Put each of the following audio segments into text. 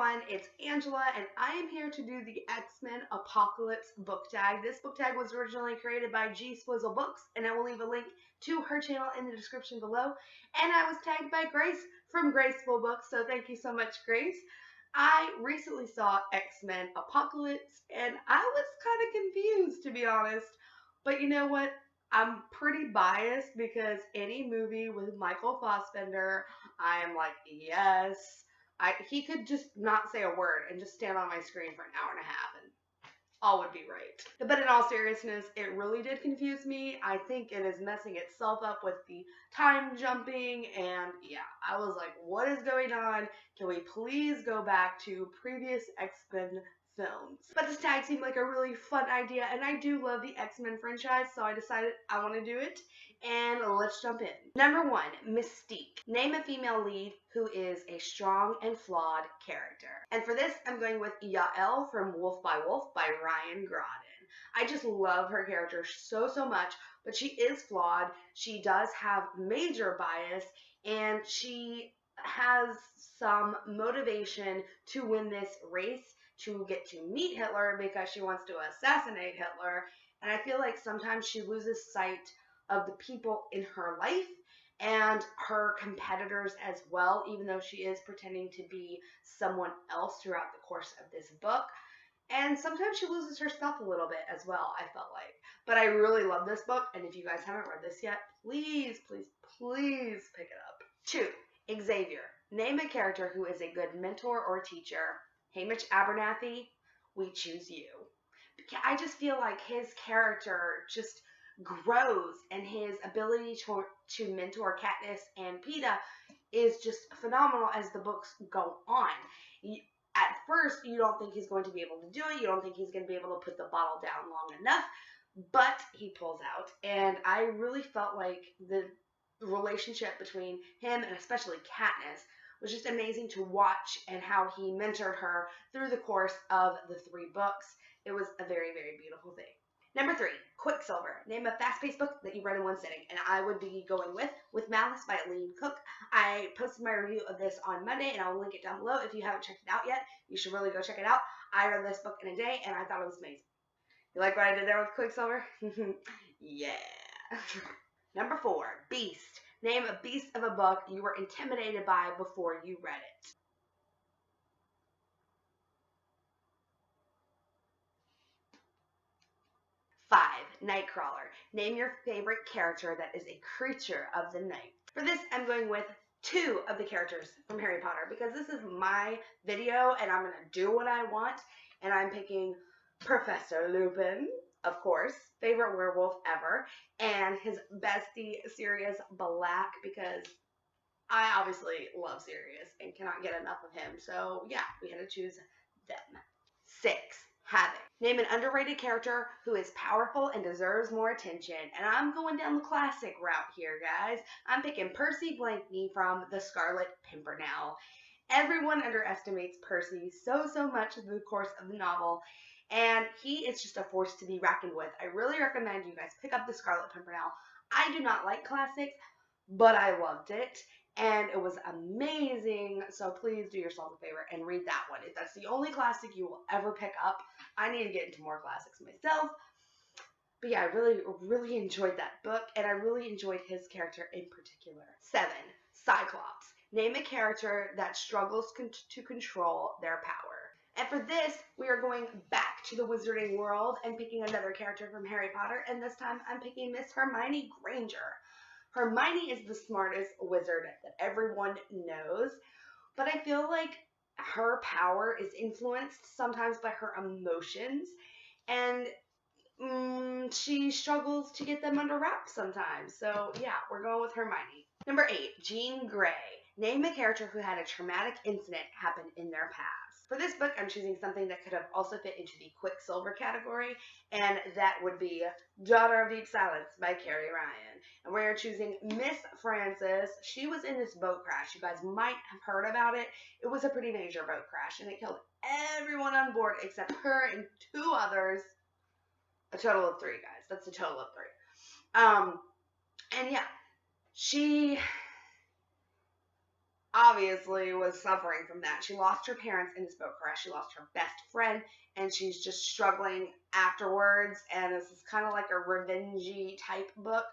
everyone, it's Angela, and I am here to do the X-Men Apocalypse book tag. This book tag was originally created by G Swizzle Books, and I will leave a link to her channel in the description below. And I was tagged by Grace from Graceful Books, so thank you so much, Grace. I recently saw X-Men Apocalypse, and I was kind of confused, to be honest. But you know what? I'm pretty biased because any movie with Michael Fassbender, I am like, yes. He could just not say a word and just stand on my screen for an hour and a half and all would be right. But in all seriousness, it really did confuse me. I think it is messing itself up with the time jumping, and yeah, I was like, what is going on? Can we please go back to previous X-Men films? But this tag seemed like a really fun idea, and I do love the X-Men franchise, so I decided I want to do it. And let's jump in. Number 1, Mystique. Name a female lead who is a strong and flawed character. And for this, I'm going with Yael from Wolf by Wolf by Ryan Groden. I just love her character so much, but she is flawed. She does have major bias, and she has some motivation to win this race, to get to meet Hitler because she wants to assassinate Hitler. And I feel like sometimes she loses sight of the people in her life and her competitors as well, even though she is pretending to be someone else throughout the course of this book. And sometimes she loses herself a little bit as well, I felt like. But I really love this book, and if you guys haven't read this yet, please pick it up. 2, Xavier. Name a character who is a good mentor or teacher. Hamish Abernathy, we choose you. I just feel like his character just grows, and his ability to mentor Katniss and Peeta is just phenomenal as the books go on. At first, you don't think he's going to be able to do it. You don't think he's going to be able to put the bottle down long enough, but he pulls out. And I really felt like the relationship between him and especially Katniss was just amazing to watch, and how he mentored her through the course of the 3 books. It was a very beautiful thing. Number 3, Quicksilver. Name a fast-paced book that you read in one sitting. And I would be going with Malice by Aline Cook. I posted my review of this on Monday, and I'll link it down below. If you haven't checked it out yet, you should really go check it out. I read this book in a day, and I thought it was amazing. You like what I did there with Quicksilver? Yeah. Number 4, Beast. Name a beast of a book you were intimidated by before you read it. 5, Nightcrawler. Name your favorite character that is a creature of the night. For this, I'm going with 2 of the characters from Harry Potter because this is my video and I'm going to do what I want, and I'm picking Professor Lupin, of course, favorite werewolf ever, and his bestie Sirius Black because I obviously love Sirius and cannot get enough of him. So yeah, we had to choose them. 6, Havoc. Name an underrated character who is powerful and deserves more attention. And I'm going down the classic route here, guys. I'm picking Percy Blakeney from The Scarlet Pimpernel. Everyone underestimates Percy so much in the course of the novel, and he is just a force to be reckoned with. I really recommend you guys pick up The Scarlet Pimpernel. I do not like classics, but I loved it, and it was amazing. So please do yourself a favor and read that one. If that's the only classic you will ever pick up, I need to get into more classics myself. But yeah, I really enjoyed that book, and I really enjoyed his character in particular. 7, Cyclops. Name a character that struggles to control their power. And for this, we are going back to the wizarding world and picking another character from Harry Potter, and this time I'm picking Miss Hermione Granger. Hermione is the smartest wizard that everyone knows, but I feel like her power is influenced sometimes by her emotions, and she struggles to get them under wraps sometimes. So yeah, we're going with Hermione. Number 8, Jean Grey. Name a character who had a traumatic incident happen in their past. For this book, I'm choosing something that could have also fit into the Quicksilver category, and that would be Daughter of Deep Silence by Carrie Ryan. And we're choosing Miss Frances. She was in this boat crash. You guys might have heard about it. It was a pretty major boat crash, and it killed everyone on board except her and 2 others. A total of 3, guys. That's a total of 3. And yeah, she obviously was suffering from that. She lost her parents in this boat crash. She lost her best friend, and she's just struggling afterwards. And this is kind of like a revengey type book.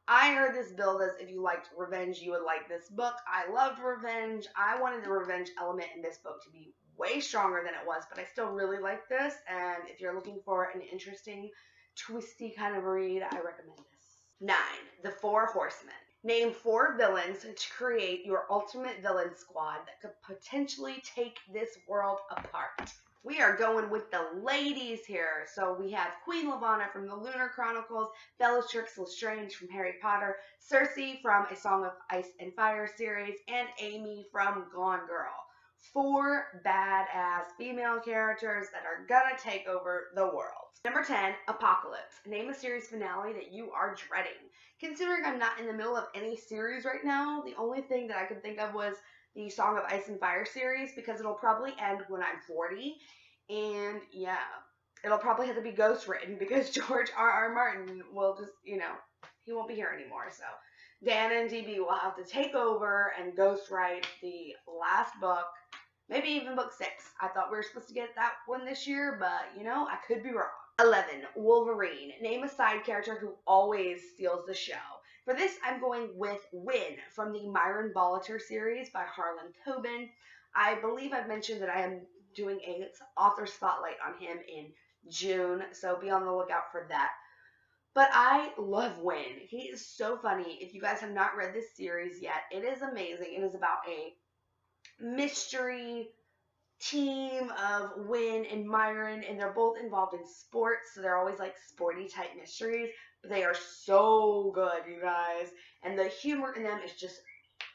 I heard this build as if you liked revenge, you would like this book. I loved revenge. I wanted the revenge element in this book to be way stronger than it was, but I still really like this. And if you're looking for an interesting, twisty kind of read, I recommend this. 9. The Four Horsemen. Name 4 villains to create your ultimate villain squad that could potentially take this world apart. We are going with the ladies here. So we have Queen Lavanna from the Lunar Chronicles, Bellatrix Lestrange from Harry Potter, Cersei from A Song of Ice and Fire series, and Amy from Gone Girl. 4 badass female characters that are gonna take over the world. Number 10, Apocalypse. Name a series finale that you are dreading. Considering I'm not in the middle of any series right now, the only thing that I could think of was the Song of Ice and Fire series, because it'll probably end when I'm 40. And yeah, it'll probably have to be ghost written because George R.R. Martin will just, he won't be here anymore. So Dan and DB will have to take over and ghost write the last book, maybe even book 6. I thought we were supposed to get that one this year, but I could be wrong. 11, Wolverine. Name a side character who always steals the show. For this, I'm going with Win from the Myron Bolitor series by Harlan Coben. I believe I've mentioned that I am doing an author spotlight on him in June, so be on the lookout for that. But I love Win. He is so funny. If you guys have not read this series yet, it is amazing. It is about a mystery team of Win and Myron, and they're both involved in sports, so they're always like sporty type mysteries, but they are so good, you guys, and the humor in them is just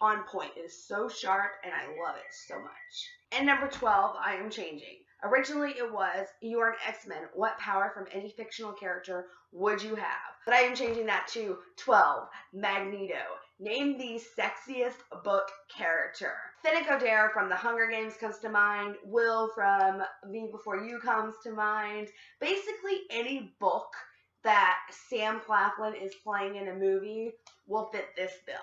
on point. It is so sharp, and I love it so much. And number 12, I am changing. Originally it was, you are an X-Men, what power from any fictional character would you have? But I am changing that to 12, Magneto. Name the sexiest book character. Finnick Odair from The Hunger Games comes to mind. Will from Me Before You comes to mind. Basically any book that Sam Claflin is playing in a movie will fit this bill.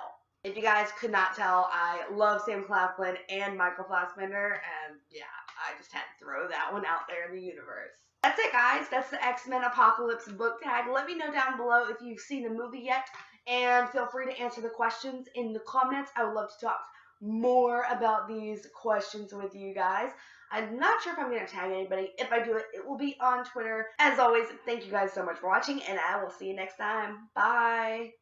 If you guys could not tell, I love Sam Claflin and Michael Fassbender, and yeah, I just had to throw that one out there in the universe. That's it, guys. That's the X-Men Apocalypse book tag. Let me know down below if you've seen the movie yet, and feel free to answer the questions in the comments. I would love to talk more about these questions with you guys. I'm not sure if I'm going to tag anybody. If I do it, it will be on Twitter. As always, thank you guys so much for watching, and I will see you next time. Bye!